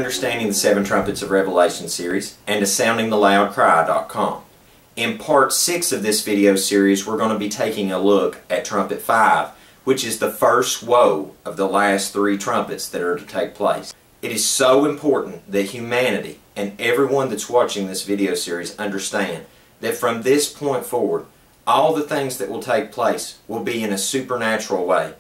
Understanding the Seven Trumpets of Revelation series and to soundingtheloudcry.com. In part 6 of this video series, we're going to be taking a look at Trumpet 5, which is the first woe of the last 3 trumpets that are to take place. It is so important that humanity and everyone that's watching this video series understand that from this point forward, all the things that will take place will be in a supernatural way.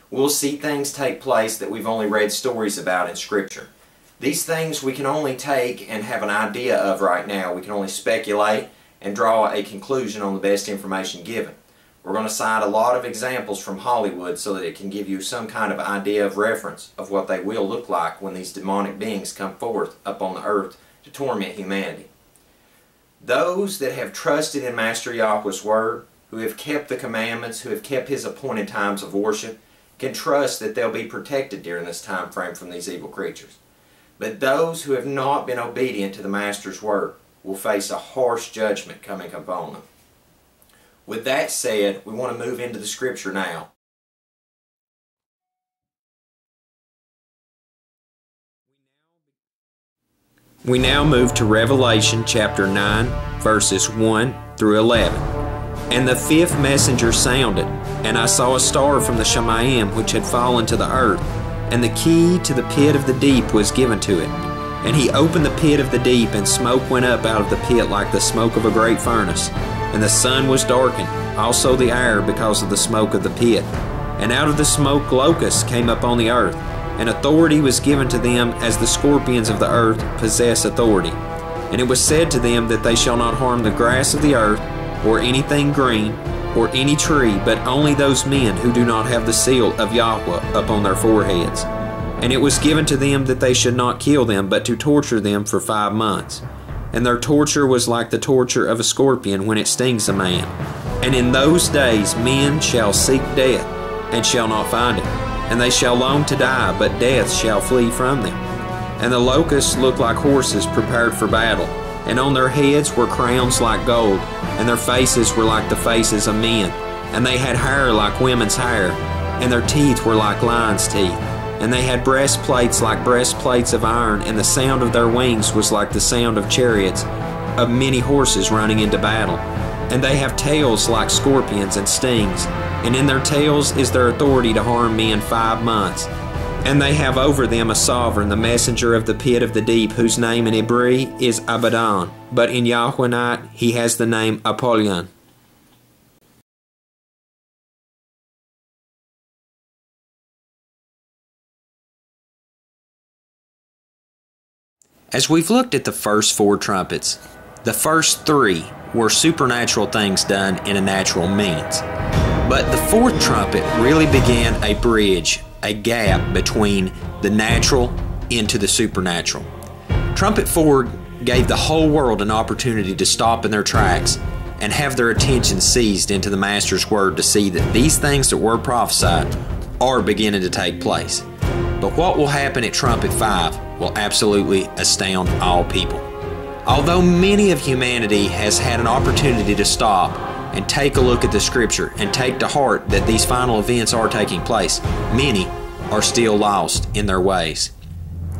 We'll see things take place that we've only read stories about in Scripture. These things we can only take and have an idea of right now. We can only speculate and draw a conclusion on the best information given. We're going to cite a lot of examples from Hollywood so that it can give you some kind of idea of reference of what they will look like when these demonic beings come forth upon the earth to torment humanity. Those that have trusted in Master Yahweh's Word, who have kept the commandments, who have kept His appointed times of worship, can trust that they'll be protected during this time frame from these evil creatures. But those who have not been obedient to the Master's Word will face a harsh judgment coming upon them. With that said, we want to move into the Scripture now. We now move to Revelation chapter 9, verses 1 through 11. And the 5th messenger sounded, and I saw a star from the Shemayim which had fallen to the earth, and the key to the pit of the deep was given to it. And he opened the pit of the deep, and smoke went up out of the pit like the smoke of a great furnace. And the sun was darkened, also the air, because of the smoke of the pit. And out of the smoke locusts came up on the earth, and authority was given to them as the scorpions of the earth possess authority. And it was said to them that they shall not harm the grass of the earth, or anything green, or any tree, but only those men who do not have the seal of YAHUWAH upon their foreheads. And it was given to them that they should not kill them, but to torture them for 5 months. And their torture was like the torture of a scorpion when it stings a man. And in those days men shall seek death, and shall not find it. And they shall long to die, but death shall flee from them. And the locusts looked like horses prepared for battle, and on their heads were crowns like gold, and their faces were like the faces of men. And they had hair like women's hair, and their teeth were like lions' teeth. And they had breastplates like breastplates of iron, and the sound of their wings was like the sound of chariots, of many horses running into battle. And they have tails like scorpions and stings, and in their tails is their authority to harm men 5 months. And they have over them a sovereign, the messenger of the pit of the deep, whose name in Hebrew is Abaddon, but in Yahweh he has the name Apollyon. As we've looked at the first 4 trumpets, the first 3 were supernatural things done in a natural means. But the 4th trumpet really began a bridge, a gap between the natural into the supernatural. Trumpet 4 gave the whole world an opportunity to stop in their tracks and have their attention seized into the Master's Word to see that these things that were prophesied are beginning to take place. But what will happen at Trumpet 5 will absolutely astound all people. Although many of humanity has had an opportunity to stop and take a look at the Scripture and take to heart that these final events are taking place, many are still lost in their ways.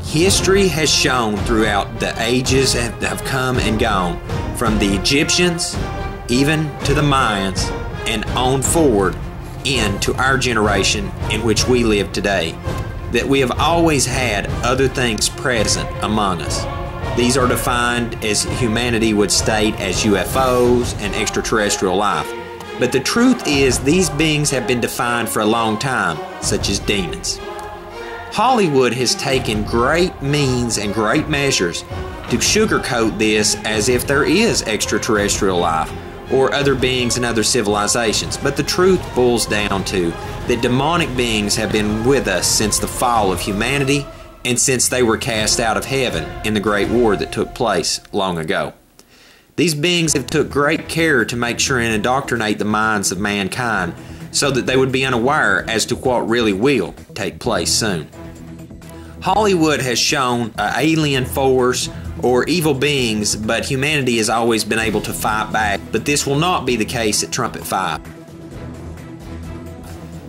History has shown throughout the ages that have come and gone, from the Egyptians even to the Mayans and on forward into our generation in which we live today, that we have always had other things present among us. These are defined, as humanity would state, as UFOs and extraterrestrial life. But the truth is, these beings have been defined for a long time, such as demons. Hollywood has taken great means and great measures to sugarcoat this as if there is extraterrestrial life or other beings and other civilizations. But the truth boils down to that demonic beings have been with us since the fall of humanity and since they were cast out of heaven in the great war that took place long ago. These beings have took great care to make sure and indoctrinate the minds of mankind so that they would be unaware as to what really will take place soon. Hollywood has shown alien force or evil beings, but humanity has always been able to fight back. But this will not be the case at Trumpet 5.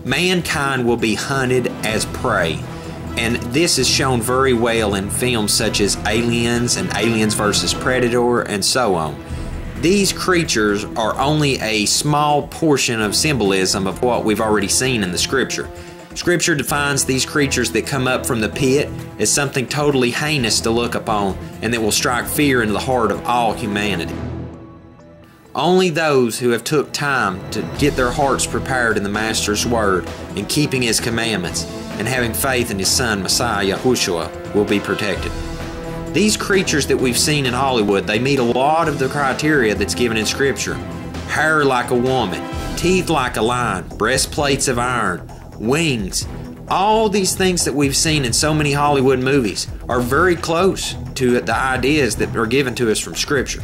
Mankind will be hunted as prey, And this is shown very well in films such as Aliens and Aliens vs. Predator and so on. These creatures are only a small portion of symbolism of what we've already seen in the Scripture. Scripture defines these creatures that come up from the pit as something totally heinous to look upon and that will strike fear into the heart of all humanity. Only those who have took time to get their hearts prepared in the Master's Word and keeping His commandments and having faith in His Son, Messiah YAHUSHUA, will be protected. These creatures that we've seen in Hollywood, they meet a lot of the criteria that's given in Scripture. Hair like a woman, teeth like a lion, breastplates of iron, wings. All these things that we've seen in so many Hollywood movies are very close to the ideas that are given to us from Scripture.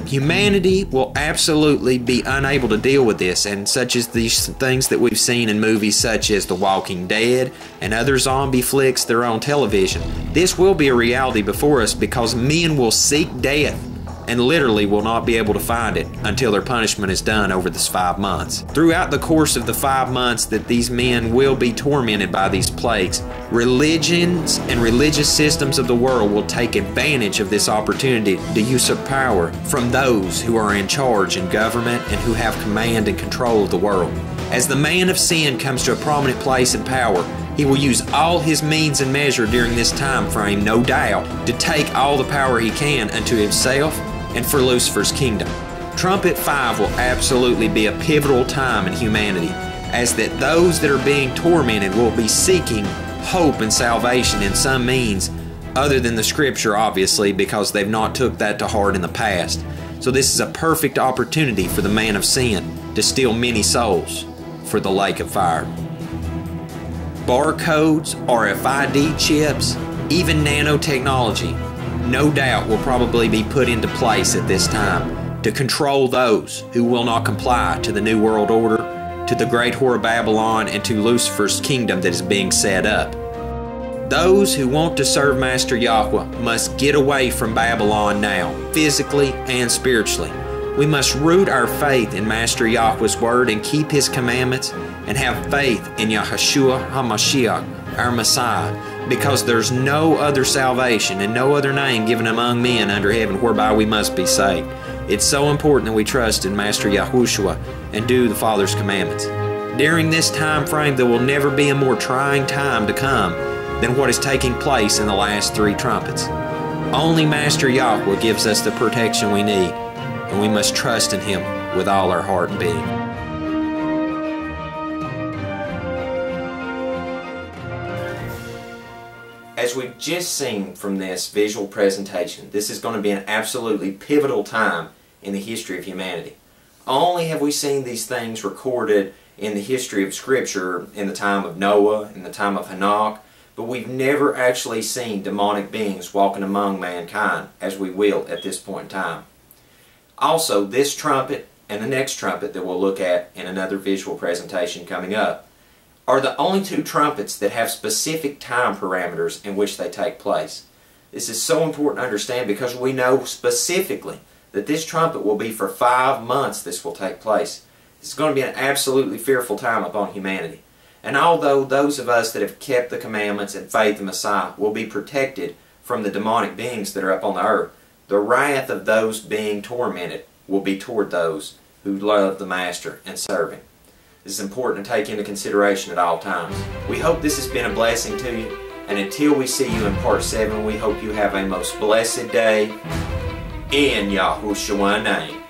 Humanity will absolutely be unable to deal with this, and such as these things that we've seen in movies such as The Walking Dead and other zombie flicks that are on television. This will be a reality before us because men will seek death and literally will not be able to find it until their punishment is done over this 5 months. Throughout the course of the 5 months that these men will be tormented by these plagues, religions and religious systems of the world will take advantage of this opportunity to usurp power from those who are in charge in government and who have command and control of the world. As the man of sin comes to a prominent place in power, he will use all his means and measure during this time frame, no doubt, to take all the power he can unto himself and for Lucifer's kingdom. Trumpet 5 will absolutely be a pivotal time in humanity, as that those that are being tormented will be seeking hope and salvation in some means other than the Scripture, obviously, because they've not took that to heart in the past. So this is a perfect opportunity for the man of sin to steal many souls for the lake of fire. Barcodes, RFID chips, even nanotechnology, no doubt will probably be put into place at this time to control those who will not comply to the New World Order, to the great whore of Babylon, and to Lucifer's kingdom that is being set up. Those who want to serve Master Yahuwah must get away from Babylon now, physically and spiritually. We must root our faith in Master Yahuwah's Word and keep His commandments and have faith in Yahushua HaMashiach, our Messiah, because there's no other salvation and no other name given among men under heaven whereby we must be saved. It's so important that we trust in Master Yahushua and do the Father's commandments. During this time frame, there will never be a more trying time to come than what is taking place in the last 3 trumpets. Only Master Yahuwah gives us the protection we need, and we must trust in Him with all our heart and being. As we've just seen from this visual presentation, this is going to be an absolutely pivotal time in the history of humanity. Only have we seen these things recorded in the history of Scripture in the time of Noah, in the time of Enoch, but we've never actually seen demonic beings walking among mankind as we will at this point in time. Also, this trumpet and the next trumpet that we'll look at in another visual presentation coming up are the only 2 trumpets that have specific time parameters in which they take place. This is so important to understand because we know specifically that this trumpet will be for 5 months this will take place. It's going to be an absolutely fearful time upon humanity. And although those of us that have kept the commandments and faith in Messiah will be protected from the demonic beings that are up on the earth, the wrath of those being tormented will be toward those who love the Master and serve Him. This is important to take into consideration at all times. We hope this has been a blessing to you, and until we see you in part 7, we hope you have a most blessed day in Yahushua name.